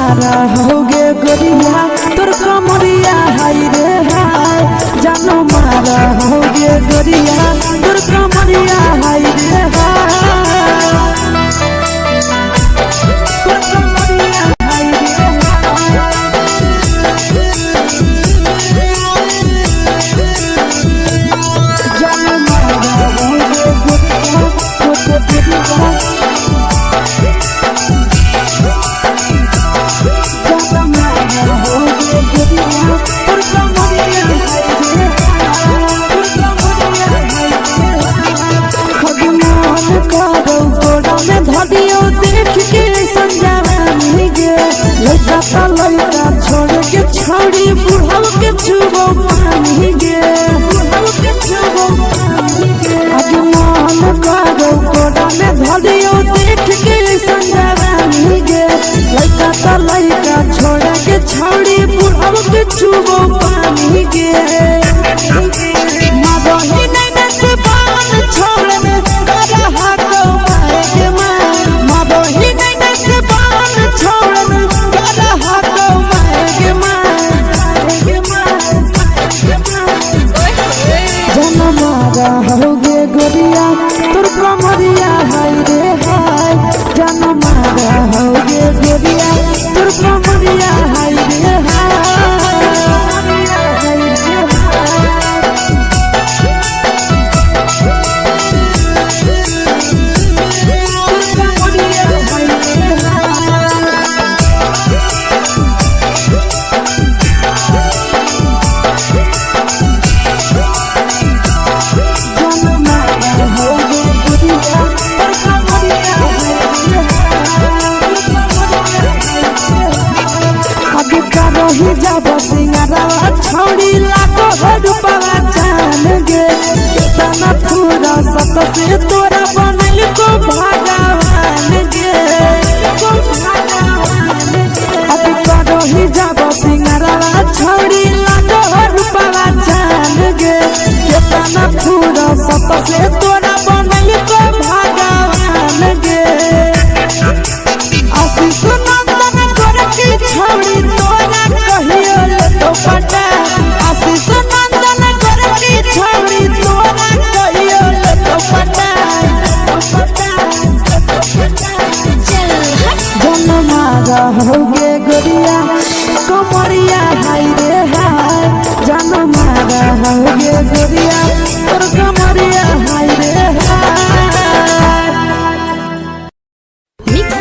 मारा होगे गोरिया तोर कमरिया हाय रे हाय जानो मारा होगे गोरिया तोर कमरिया हाय रे हाय तोर कमरिया हाय रे जानो मारा होगे गोरिया तोर कमरिया देख के समझावानी गे लड़का का लड़का छोड़ के छोड़ी बुढ़ाव के छुबो पानी गे बुढ़ाव के छुबो पानी गे आगे मन करो कोड़ा में धरियो देख के समझावानी गे लड़का का लड़का छोड़ के छोड़ी बुढ़ाव के छुबो पानी गे मादही नहीं से बाल छोड़ने करा हाथों मारे के मादही नहीं से बाल छोड़ने करा हाथों मारे के जन्म मारा होगे गोरिया तोर कमरिया हाय रे हाय जन्म मारा होगे गोरिया तोर कमरिया हाय रे हाय जब सिंगारा छोड़ी लाखों रुपया जान गे कितना पूरा सत से तोरा बनल को भगवान गे अभी करो ही जब सिंगारा छोड़ी लाखों रुपया जान गे कितना पूरा सत से तोरा बनल को भगवान गे आशीष नंदन गोरखी छोड़ी तोरा कहियो तो पटा आशीष नंदन गोरखी छोड़ी तोरा कहियो तो पटा जन्म मारा होगे गोरिया कमरिया हाय रे हाय जन्म मारा होगे गोरिया तोर कमरिया हाय रे हाय मिक्स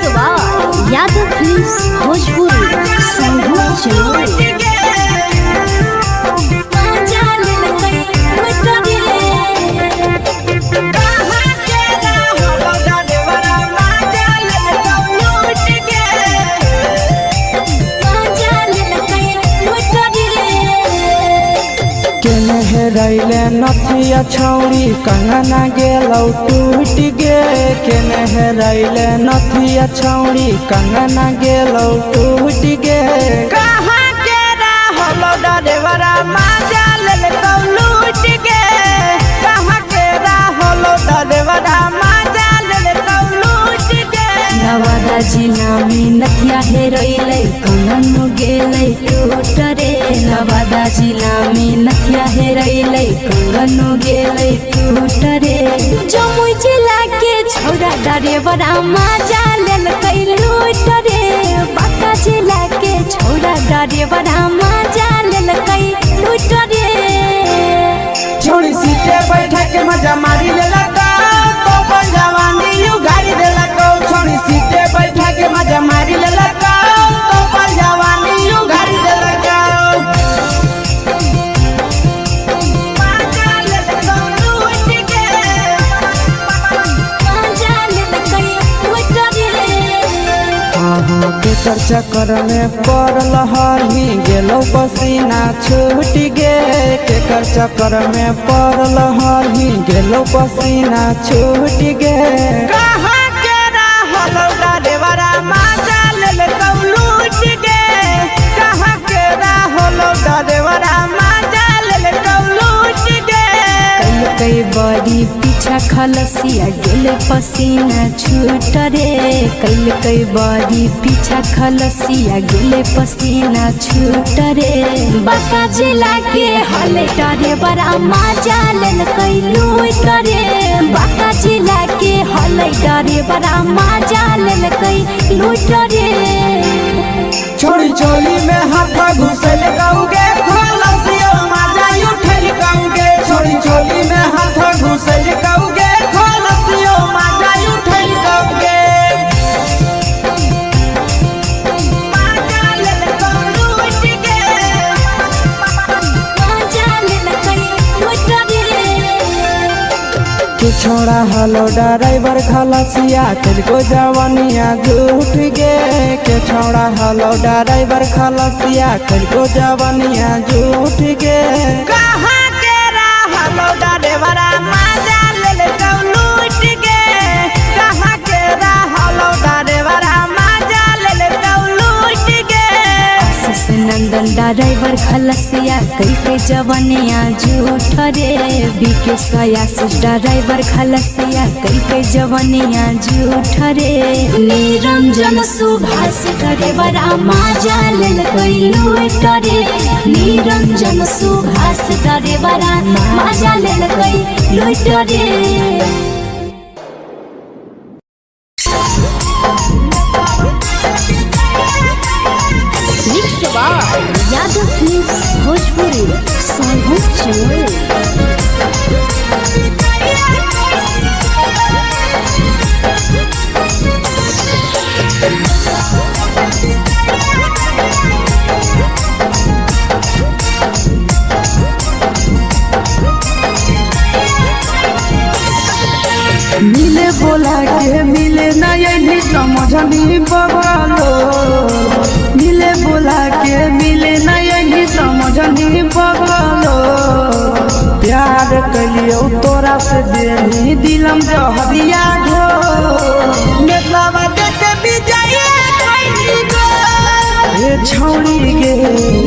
यादव फिल्म्स भोजपुरी संगीत चैनल रैले नथिया छौड़ी कंगना गेलौ टूट गे केने रैले नथिया छौड़ी कंगना गेलौ टूट गे कहाँ के रहलो डरेवरा माजा लेलकौ लूट गे कहाँ के रहलो डरेवरा माजा लेलकौ लूट गे नवादा जिला में नथिया हेरैलै कंगन गेलै टूट रे नवादा जिला में नथिया हेरैलै कंगन गेलै टूट रे जमुई जिला के छौड़ा डरेवरा माजा लेलकै लूट रे बांका जिला के छौड़ा डरेवरा माजा लेलकै लूट रे छोड़ी सीटे बैठा के मजा मारी लेलकौ तो जवानी यू गाड़ी देलकौ छोड़ी सीटे बैठा के मजा मारी लेलकौ तो जवानी यू गाड़ी देलकौ केकर चक्कर में पड़ल हरही गेलो पसीना छूट गे केकर चक्कर में पड़ल हरही गेलो पसीना छूट गे कहाँ के रहलो डरेवरा माजा लेलकौ लूट गे कहाँ के रहलो डरेवरा माजा लेलकौ लूट गे कई बड़ी पीछा खलसिया गेले पसीना छूट रे कैल कई बारी पीछा खलसिया गेले पसीना छूट रे बाका जिला के हले डरे बड़ा मजा लेल कई लूट रे बाका जिला के हले डरे बड़ा मजा लेल कई लूट रे छोड़ी चोली में हाथ घुसल गाऊंगे खलसिया मजा उठल गाऊंगे छोड़ी चोली में हाथ घुसल गाऊंगे खलसिया मजा उठल गाऊंगे मजा लेल लूट के मजा लेल कई लूट रे के छोड़ा हलो ड्राइवर खलसिया तेलको जवानिया झूठ गे के छोड़ा हलो ड्राइवर खलसिया तेलको जवानिया झूठ गे कहाँ के हलो ड्राइवर मजा ले लूट गे कहाँ के हलो ड्राइवर मजा ले लूट गे आशीष नंदन ड्राइवर खलसिया कई के जवानिया झूठ रे बीके आशीष ड्राइवर खलसिया कई के जवानिया झूठ रे निरंजन सुभाष ड्राइवर मजा लेल कई लूट रे निरंजन सुभाष ड्राइवर मजा लेल कई लूट रे यादव फिल्म्स भोजपुरी सोनू चोर मिले बोला के मिले नहीं समझनी बगलो मिले बोला के मिले नहीं समझनी बगलो प्यार कलियो तोरा से देनी दिलम जहरिया घो नेतलावा देते विजय कैली गो ए छौड़ी गे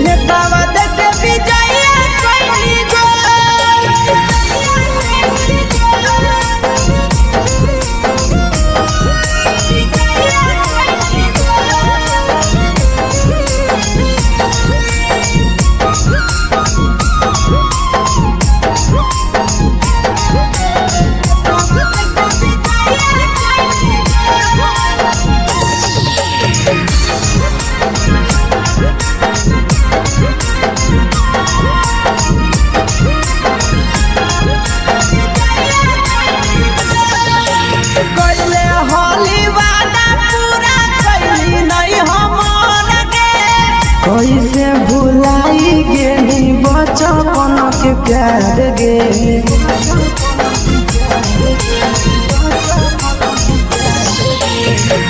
नेतलावा देते विजय कैली गो कैसे भुलाई गेली बचपन के प्यार गे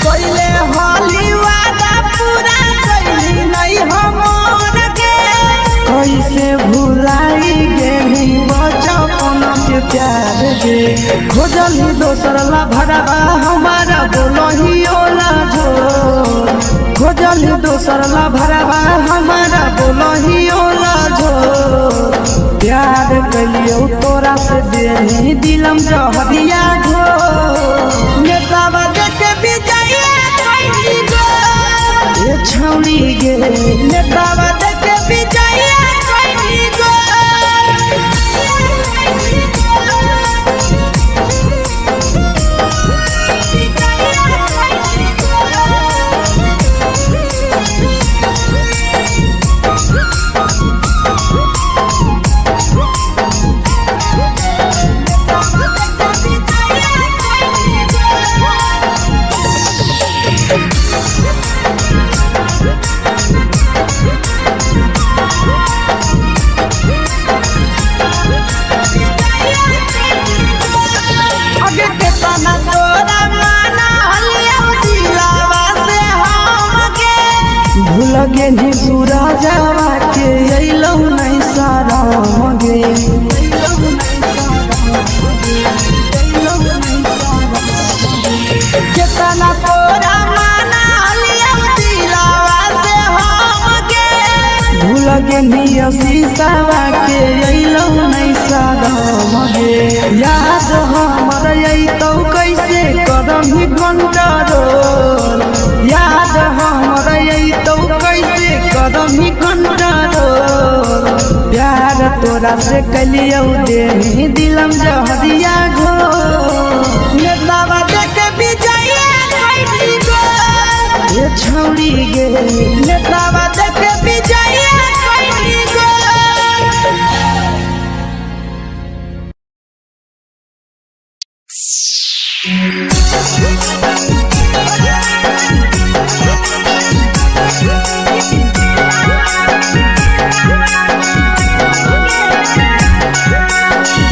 कैले होली वादा पूरा कैली नहीं हमर गे कैसे भुलाई गेली बचपन के प्यार गे खोजली दोसर ला भरवा हमारा बोलही ओला झोर खोजली दोसर ला भरवा हमारा बोलही ओला झोर प्यार कलियो तोरा से देनी दिलम जहरिया घो नेतावा देखे विजय कैली गो ए छौड़ी गे नेतावा देखे विजय कैली गो लगे नी सूरजवा के अइलौ नहीं सारा मगे केतना तोरा माना लिया दिलावा से हम गे भूल गे नी शीशावा के अइलौ नहीं सारा मगे याद हमर आई तो कैसे करही कंट्रोल याद हमर आई तो कैसे करही कंट्रोल प्यार तोरा से कलियो दे दिलम जहरिया घो नेतावा देख विजया कैसी गो ये छौड़ी गे नेतावा देख विजया कैसी गो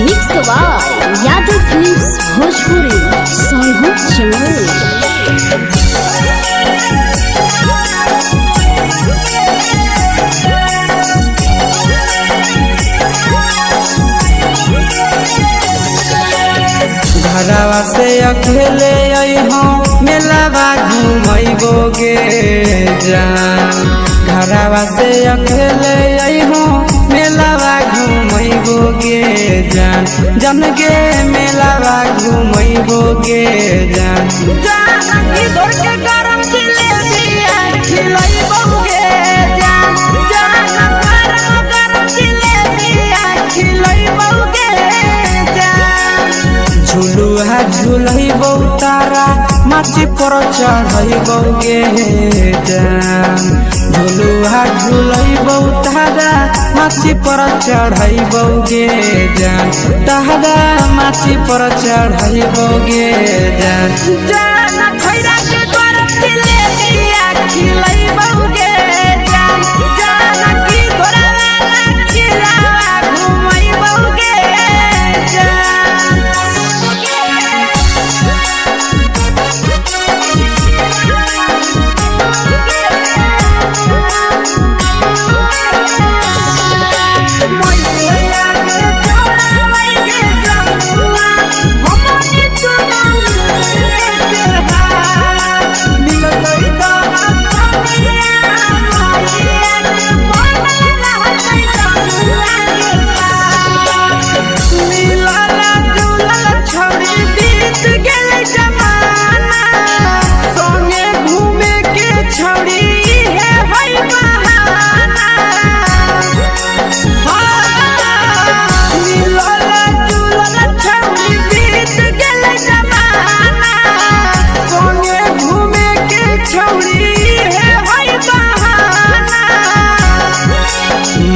mix by Yadav films Bhojpuri Sonu Chamoli. घरवा से अकेले अइहो मेलावा घुमैबोगे जान घरवा से अकेले अइहो मेलावा घुमैबोगे जान जन गे मेलावा घुमैबोगे जान जानकी दौड़ के गरम जिलेबिया खिलैबोगे जान जान गरम जिलेबिया खिलैबोगे जान झुलुहा झुलैबौ तारा माची पर चढ़ैबोगे जान झुलुहा झुलैबौ तारा माची पर चढ़ैबोगे जान तारा माची पर चढ़ैबोगे जान जान खैरा के गरम जिलेबिया खिलैबोगे जान जान की घोड़ावाला खिलावा घुमैबोगे जान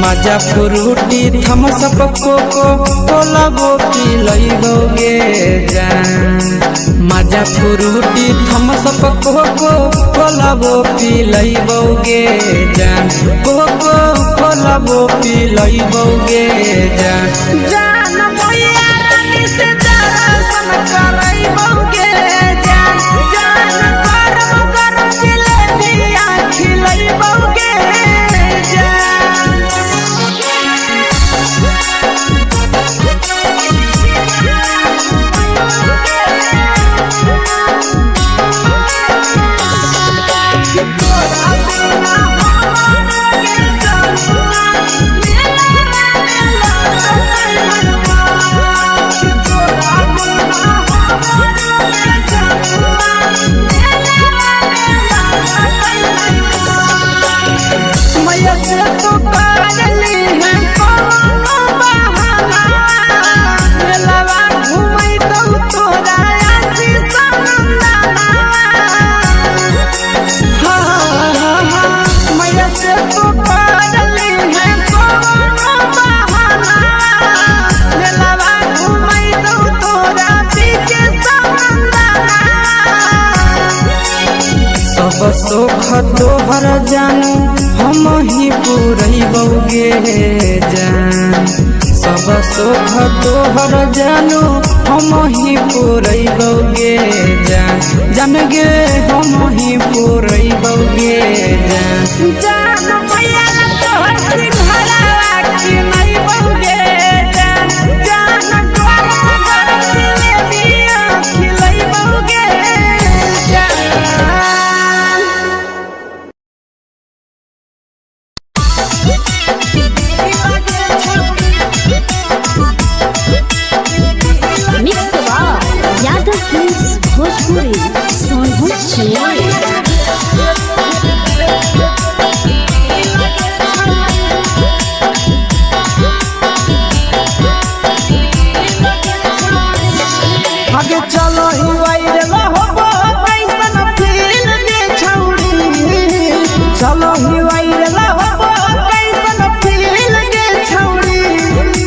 मजा फ्रूटी थम्स अप कोको कोला वो पी लइबोगे जान मजा फ्रूटी थम्स अप कोको कोला वो पी लइबोगे जान कोको कोला वो पी लइबोगे जान जान मोया रानी से दर्शन करइबोगे जान जान गरम गरम जिलेबिया खिलइबोगे जान सब सुख तोहर जानू हम ही पुरैबोगे जान सब सुख तोहर जानू हम ही पुरैबोगे जान जान गे हम ही पुरैबोगे जान जान मैया तोहर सिंघरावा खिलैबोगे जान जान गरम गरम जिलेबिया खिलैबोगे जान मिक्स बाय चलो ही वायरल हो कैसन फील के छौड़ी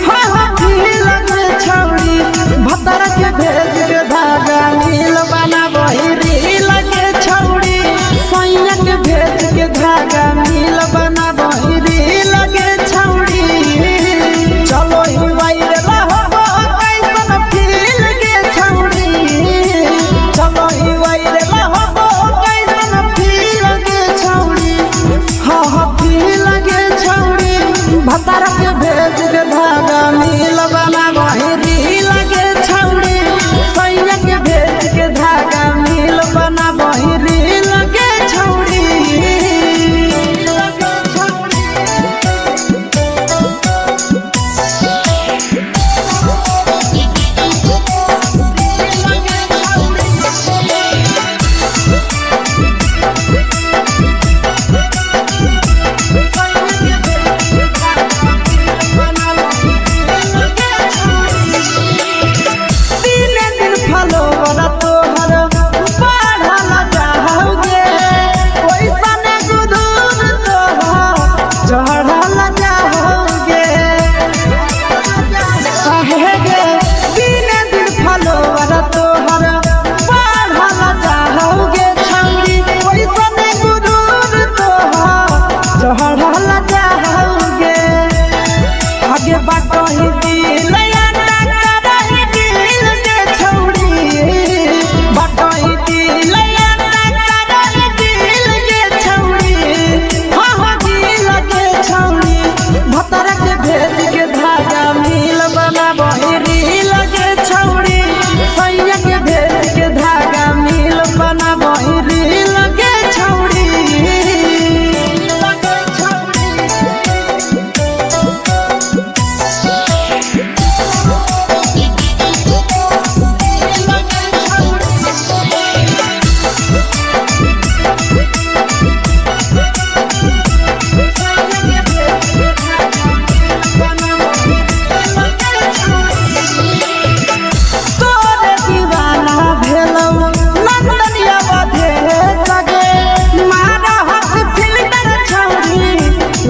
हाँ हाँ फील के छौड़ी भतर के भेज के धागा नील बना बहिरी लगे छौड़ी सैया के भेज के धागा नील बना बहिरी लगे छौड़ी चलो ही वायरल हो कैसन फील के छौड़ी चलो ही वायरल हो कैसन फील के छौड़ी हाँ हाँ फील के छौड़ी भतर के भेज के धागा नील बना बहिरी लगे छौड़ी सैया के भेज के धागा नील बना बहिरी लगे छौड़ी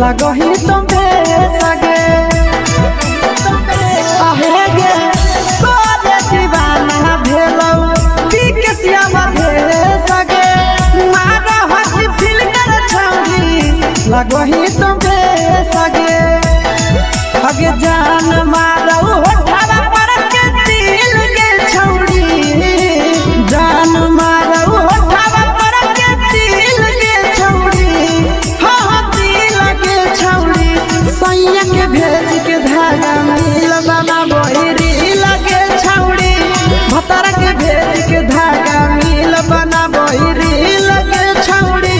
लगही तुम्हे सगे आहे गे तोरे दीवाना भेलौ बिकसिया बधे सगे मारा हसी फिल्टर छौड़ी लगही तुम्हे सगे अगे जान मारौ होठवा पर के दिल के छौड़ी जान मारौ होठवा पर के दिल के छौड़ी हाँ छौड़ी सैया के भेज के धागा नील बना बहिरी लगे छौड़ी भतर के भेज के धागा नील बना बहिरी लगे छौड़ी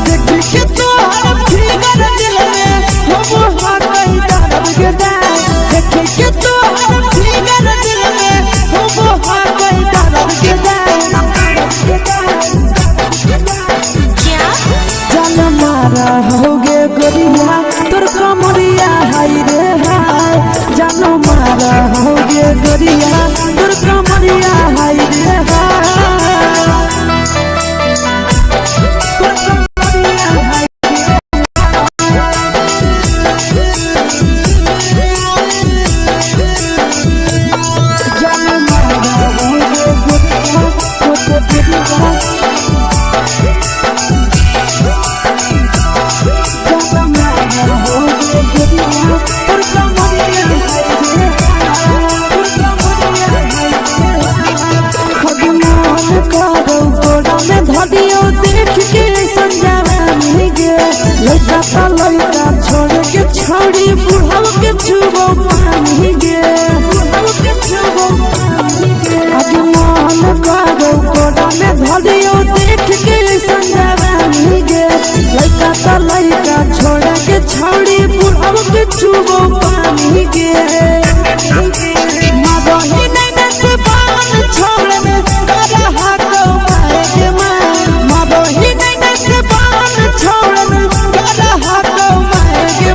देखी के तोहर फिगर दिल में हम कहीं दर्द के दाग देखी के तोहर फिगर दिल में हम कहीं दर्द के दाग जान मारा होगे गोरिया तोर कमरिया हाय रे हाय जान मारा होगे गोरिया तोर कमरिया हाय रे हाय तोर कमरिया हाय जान मारा होगे गोरिया तोर कमरिया लड़का छोड़ के छौड़ी बुढ़ाव के छुबो पानी गे अभी मन करो कोड़ा में धरियो देख के संजवानी गे लड़का छोड़ के छौड़ी बुढ़ाव के छुबो पानी गे मदही नहीं से बान छोड़ में रहा तो पाए के मदही नहीं से बान छोड़ में रहा तो पाए के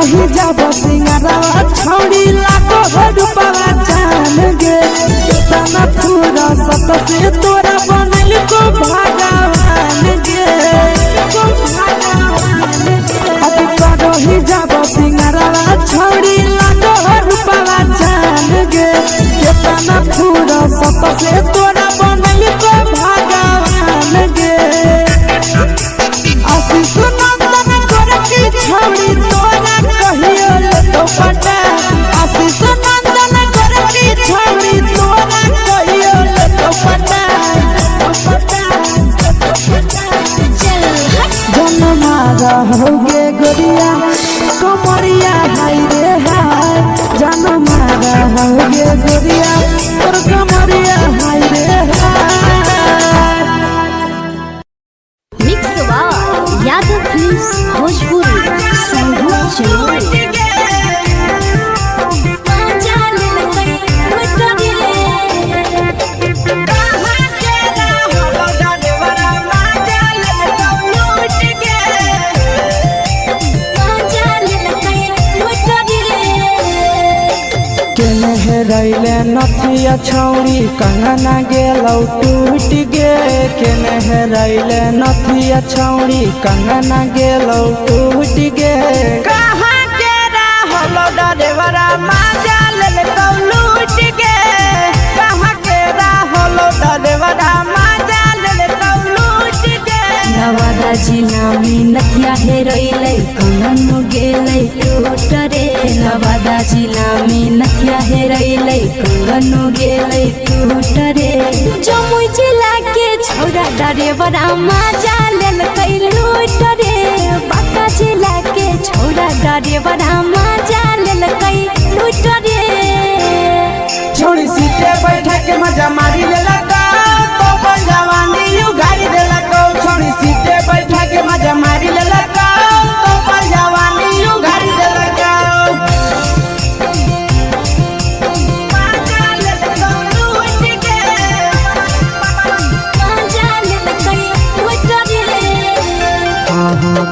रही जब सिंगारवा छौड़ी लाखों रुपवा जान गे कितना पूरा सत से तोरा बनल को भगवान गे अभी रही जब सिंगारवा छौड़ी लाखों रुपवा जान गे कितना पूरा सत से तोरा बनल को भगवान गे आशीष नंदन गोरखी छौड़ी तोरा कहियो तो पटा आशीष नंदन गोरखी छौड़ी तोरा कहियो तो पटा जन्मा रहोगे गोरिया कमरिया हाय रे हाय जन्मा रहोगे गोरिया और कमरिया हाय रे हाय। Mix by Yadav films Bhojpuri संगीत चैनल। रैले नथिया छौड़ी कंगना गेलौ टूट गे केने रैले नथिया छौड़ी कंगना गेलौ टूट गे कहाँ के रहलो डरेवरा माजा लेलकौ लूट गे कहाँ के रहलो डरेवरा माजा लेलकौ लूट गे नवादा जिला में नथिया हेरैलै कंगन गेलै टूट रे नवादा जिला में नथिया हेरैलै कंगन गेलै टूट रे जमुई जिला के छौरा डरेवरा माजा लेलकै लूट रे बांका जिला के छौरा डरेवरा माजा लेलकै लूट रे छोड़ी सीटे बैठा के मजा मारी लेलका तो जवानी यू गाड़ी देलका छोड़ी सीटे बैठा के मजा मारी लेलका तो जवानी यू गाड़ी देलका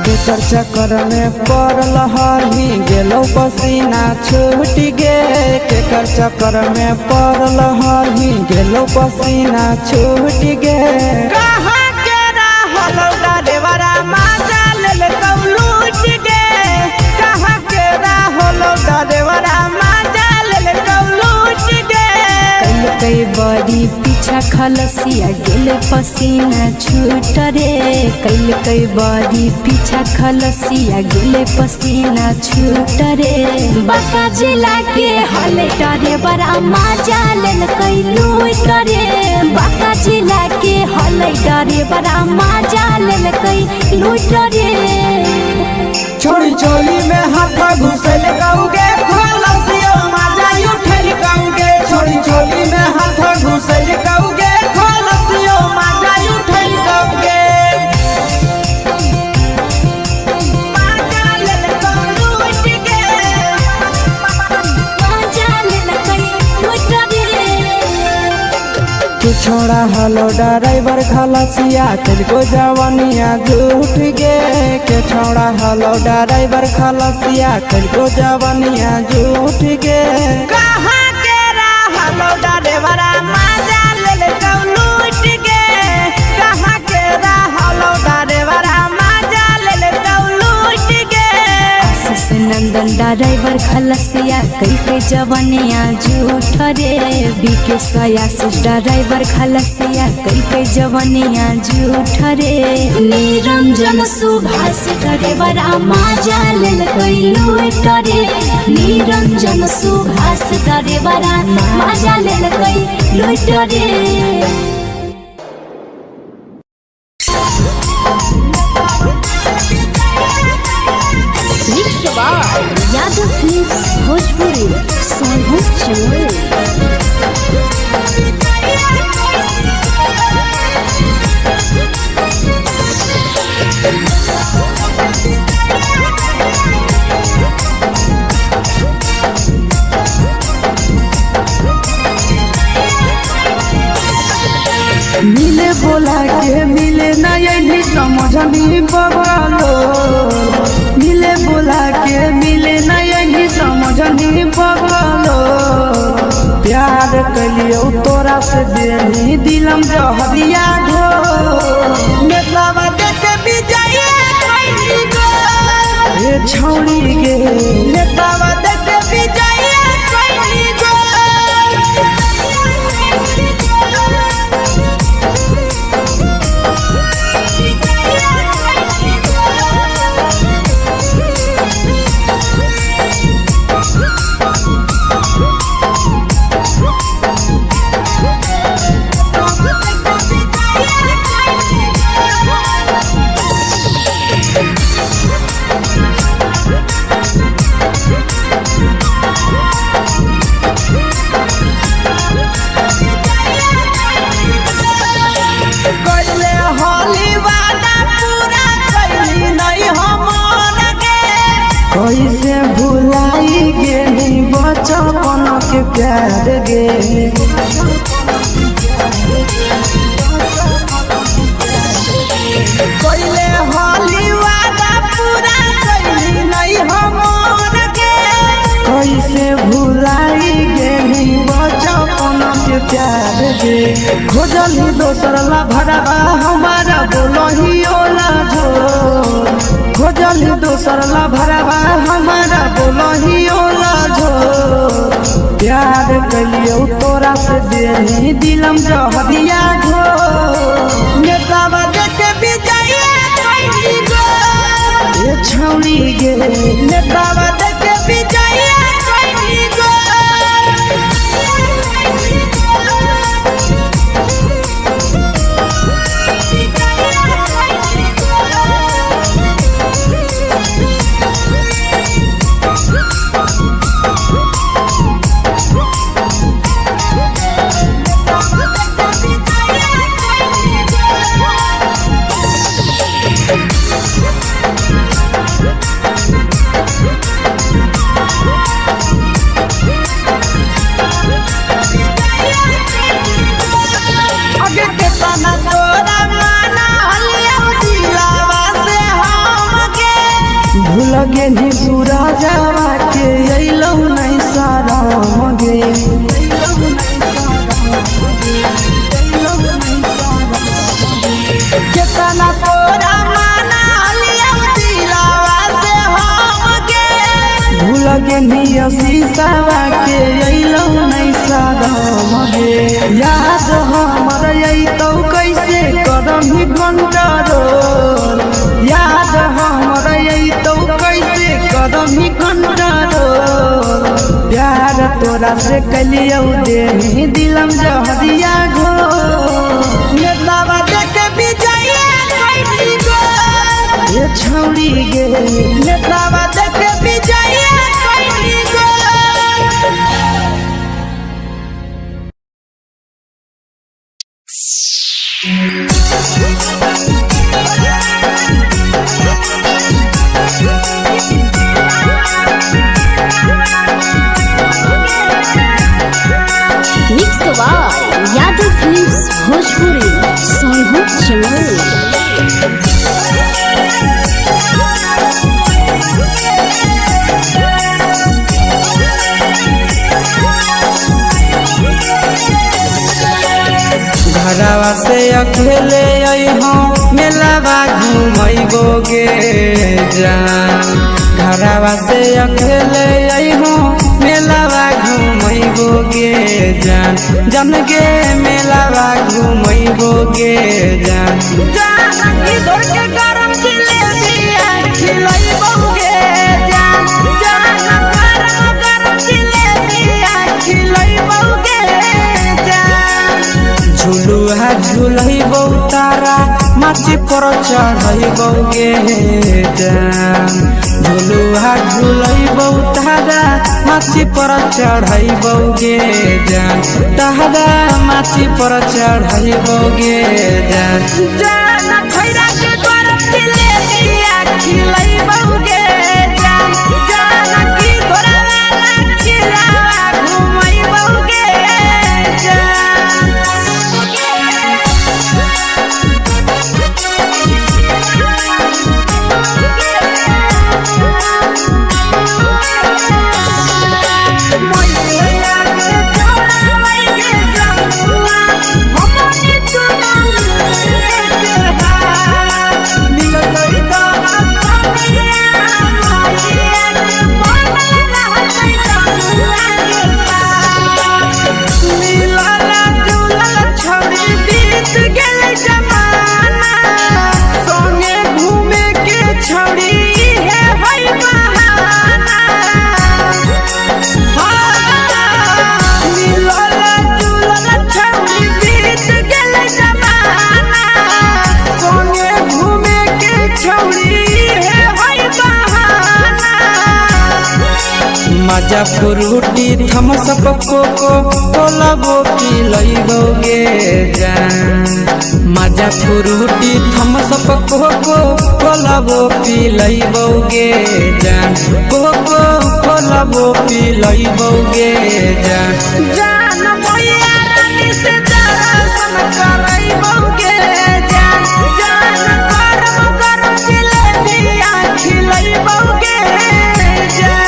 केकर चक्कर में पड़ल हली गेलो पसीना छूट गे केकर चक्कर में पड़ल हली गेलो पसीना छूट गे कहाँ के रहलो डरेवरा माजा लेलकौ लूट गे कहाँ के रहलो डरेवरा माजा लेलकौ लूट गे कई बड़ी पीछा खलसिया गेल पसीना छूट रे कई बड़ी पीछा खलसिया गेल पसीना छूट रे बांका जिला के हले डरे बड़ा माजा लेलकै लूट रे बांका जिला के हले डरे बड़ा माजा लेलकै लूट रे छोड़ी चोली में हाथ घुसल गौगे खलसियो माजा उठल गौगे छोड़ी चोली में हाथ घुसल गौगे खलसियो माजा उठल गौगे छोड़ा हलो ड्राइवर खलसिया तेलको जवानिया झूठ गे के छोड़ा हलो ड्राइवर खलसिया तेलको जवानिया झूठ गे कहाँ के रहलो ड्राइवरा माजा लेलकौ लूट गे कहाँ के रहलो ड्राइवरा माजा लेलकौ लूट गे आशीष नंदन ड्राइवर खलसिया कई जवानिया झूठ रे बीके आशीष ड्राइवर खलसिया कई जवानिया झूठ रे निरंजन सुभाष ड्राइवरा माजा लेलकै लूट रे निरंजन सुभाष ड्राइवरा माजा लेलकै लूट रे यादव फिल्म्स भोजपुरी संगीत चैनल। मिले बोला के मिले ना ये समझ नहीं बगलो मिले बुला के मिले नहीं समझनी पगलो प्यार कलियो तोरा से देनी दिलम जहरिया घो नेतावा देखे विजय कैली गो ए छौड़ी गे नेतावा देखे विजय कैली गो कैसे भुलाई गेली बचपन के प्यार गे कैले होली वादा पूरा कैली नहीं हमर के कैसे भुलाई गेली बचपन के प्यार गे खोजली दोसर ला भरवा हमारा बोलही ओला जो खोजली दोसर ला भरवा हमारा बोलही ओला झो प्यार कलियो तोरा से देनी दिलम जहरिया घो नेतावा देखे विजय कैली गो ए छौड़ी गे नेतावा देखे विजय कैली गो लगे नी सूरजवा के अइलौ नहीं सारा मगे केतना तोरा माना लिया दिलावा से हमके भूल गे नी शीशावा के अइलौ नहीं सारा मगे याद हमर अइतौ कैसे करम कंट्रोल याद हमर अइतौ कैसे करम कंट्रोल प्यार तोरा से कलियो देनी दिलम जहरिया घो नेतावा देखे विजय कैली गो ए छौड़ी गे नेतावा देखे विजय कैली गो मिक्स यादव फिल्म्स भोजपुरी सोनू चमल घरवा से अकेले अइहो मेलावा घूमैबो गे जान घरवा से अकेले अइहो मेलावा घूमैबो गे जान जन गे मेलावा घूमैबो गे जान जान की दौड़ के गरम जिलेबिया खिलैबो गे जान जान गरम जिलेबिया खिलैबो गे जान झुलुहा झुलैबो तारा माची पर चढ़ैबो गे जान झुलुहा झुलैबो तारा माची पर चढ़ैबो गे जान तारा माची पर चढ़ैबो गे जान जान खैरा के गरम जिलेबिया खिलैबो गे जान जान की घोड़ा खिलावा घुमैबो गे जान माजा फ्रूटी थम्स अप कोको कोला वो पी लइबोगे जान माजा फ्रूटी थम्स अप कोको कोला वो पी लइबोगे जान कोको कोला वो पी लइबोगे जान जान भैया रानी से दर्शन करइबोगे जान जान गरम गरम जिलेबिया खिलइबोगे जान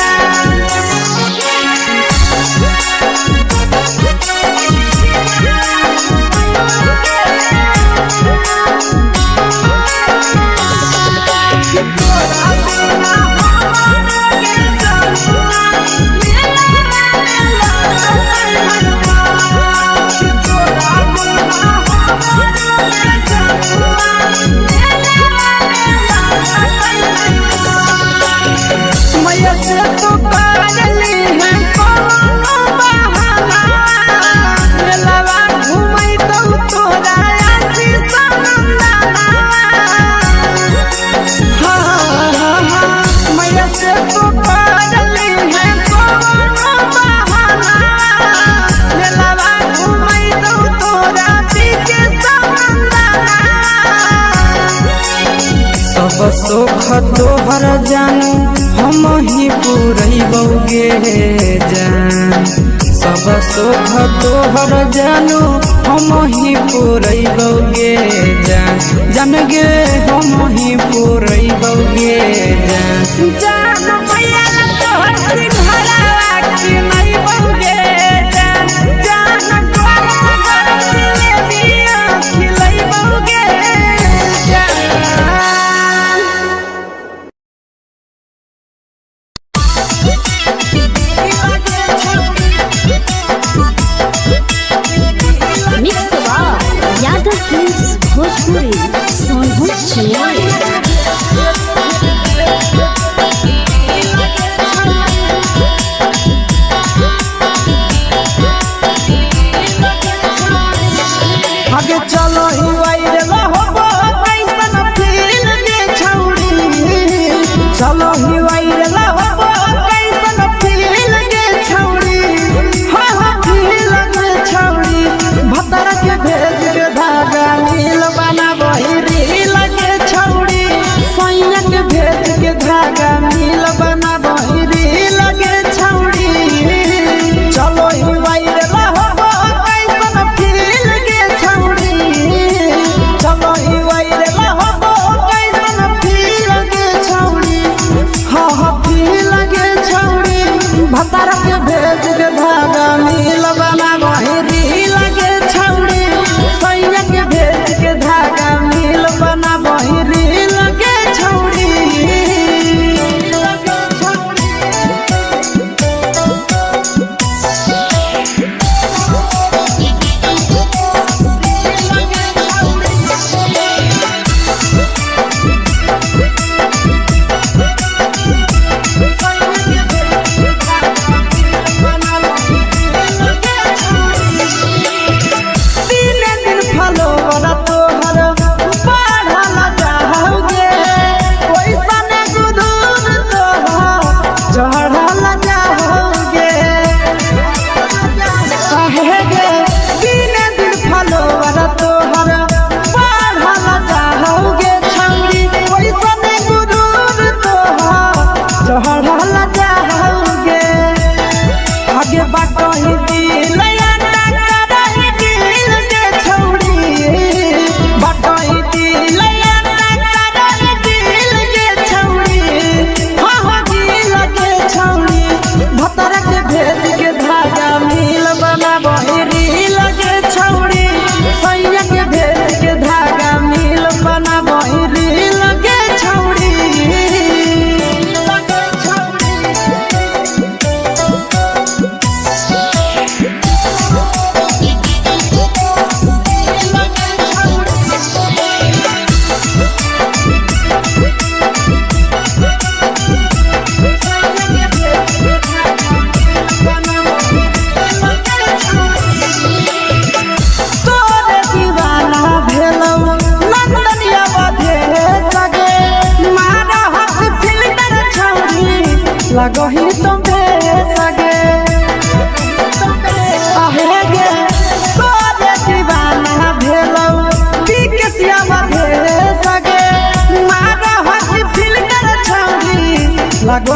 मैया से तो काजली है कोनो बहाना मेलावा घूमै तो तोरा आशीष नंदना मैया से तो काजली है कोनो बहाना मेलावा घूमै तो तोरा पीछे नंदना सब सुख तोहर जानू हम ही पूरइबोगे जान सब सुख तोहर जानू हम ही पूरइबोगे जान जान गे हम ही पूरइबोगे जान जान भैया तोहर सिंघरावा खिलइबोगे जान जान गरम गरम जिलेबिया खिलइबोगे जान मिक्स यादव फिल्म्स भोजपुरी सोनभद्र चिड़िया आगे चलो ही वायरल होबो कैसन फील दे छौड़ी चलो ही वायरल होबो कैसन फील दे छौड़ी हाँ फील दे छौड़ी भतर के भेज के धागा नील बनाबो ही रील के छौड़ी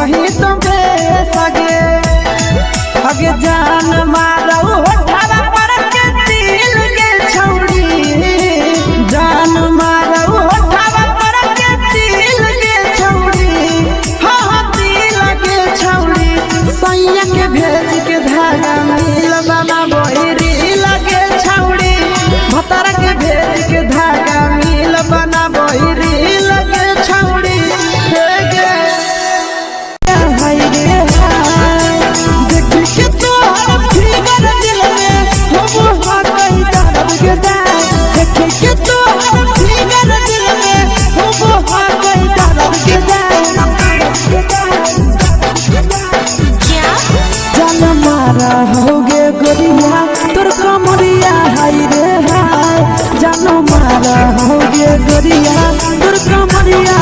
कहीं तो बेसगे अगे जान मारो होठवा पर के दिल के छौड़ी जान मारो होठवा पर के दिल के छौड़ी हाँ दिल के छौड़ी सैया के भेज के धागा मिल बाबा बोरी लगे छौड़ी भतारा के भेज के धागा मिल बना बोरी लगे छौड़ी हे गे हाय रे हाय देख के तो फिगर दिल में हो हाथ ही दर्द के दाग देख के तो फिगर दिल में हो हाथ ही दर्द के दाग जान मारा होगे गोरिया तोर कमरिया हाय रे हाय जान मारा होगे गोरिया तोर कमरिया